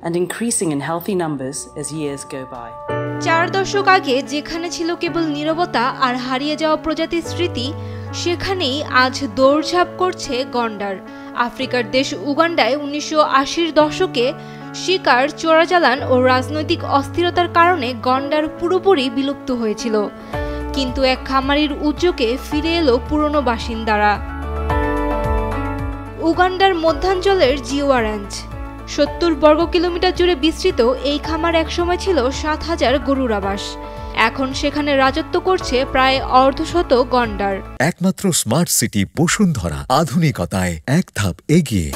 and increasing in healthy numbers as years go by. 4 দশক আগে যেখানে ছিল কেবল নীরবতা আর হারিয়ে যাওয়া প্রজাতির স্মৃতি, সেখানেই আজ দৌড়ঝাঁপ করছে গন্ডার। আফ্রিকার দেশ উগান্ডায় 1980-র দশকে শিকার, চোরাচালান ও রাজনৈতিক অস্থিরতার কারণে গন্ডার পুরোপুরি বিলুপ্ত হয়েছিল। কিন্তু এক খামারির উদ্যোগে ফিরে এলো পুরনো বাসিন্দারা। উগান্ডার মধ্যাঞ্চলের জিওয়া রেঞ্জ, 70 বর্গ কিলোমিটার জুড়ে বিস্তৃত এই খামার একসময় ছিল 7000 গরুর আবাস। এখন সেখানে রাজত্ব করছে প্রায় অর্ধশত গন্ডার। একমাত্র স্মার্ট সিটি বসুন্ধরা, আধুনিকতায় এক ধাপ এগিয়ে।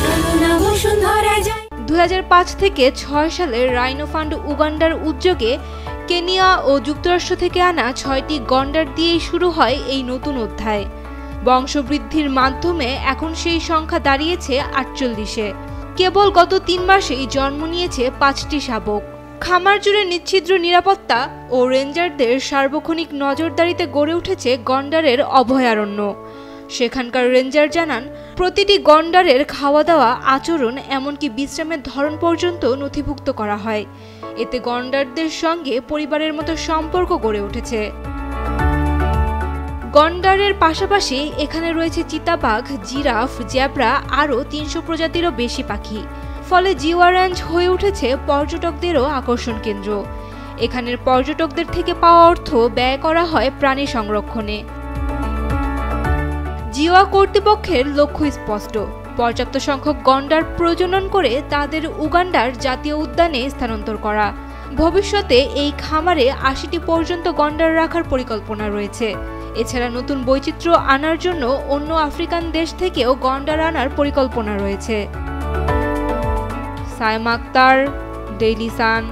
2005 থেকে 6 সালে রাইনো ফান্ড উগান্ডার উদ্যোগে কেনিয়া ও যুক্তরাষ্ট্র থেকে আনা 6টি গন্ডার দিয়েই শুরু হয় এই নতুন অধ্যায়। বংশবৃদ্ধির মাধ্যমে এখন সেই সংখ্যা দাঁড়িয়েছে 48-এ। কেবল গত 3 মাসেই জন্ম নিয়েছে 5টি শাবক। খামার জুড়ে নিচ্ছিদ্র নিরাপত্তা ও রেঞ্জারদের সার্বক্ষণিক নজরদারিতে গড়ে উঠেছে গন্ডারের অভয়ারণ্য। সেখানকার রেঞ্জার জানান, প্রতিটি গন্ডারের খাওয়া দাওয়া, আচরণ, এমনকি বিশ্রামের ধরন পর্যন্ত নথিভুক্ত করা হয়। এতে গন্ডারদের সঙ্গে পরিবারের মতো সম্পর্ক গড়ে উঠেছে। গন্ডারের পাশাপাশি এখানে রয়েছে চিতাবাঘ, জিরাফ, জেব্রা, আরও 300 প্রজাতিরও বেশি পাখি। ফলে জিওয়া রেঞ্জ হয়ে উঠেছে পর্যটকদেরও আকর্ষণ কেন্দ্র। এখানের পর্যটকদের থেকে পাওয়া অর্থ ব্যয় করা হয় প্রাণী সংরক্ষণে। জিওয়া কর্তৃপক্ষের লক্ষ্য স্পষ্ট, পর্যাপ্ত সংখ্যক গন্ডার প্রজনন করে তাদের উগান্ডার জাতীয় উদ্যানে স্থানান্তর করা। ভবিষ্যতে এই খামারে 80টি পর্যন্ত গন্ডার রাখার পরিকল্পনা রয়েছে। এছাড়া নতুন বৈচিত্র্য আনার জন্য অন্য আফ্রিকান দেশ থেকেও গন্ডার আনার পরিকল্পনা রয়েছে। Saima Akter, Daily Sun.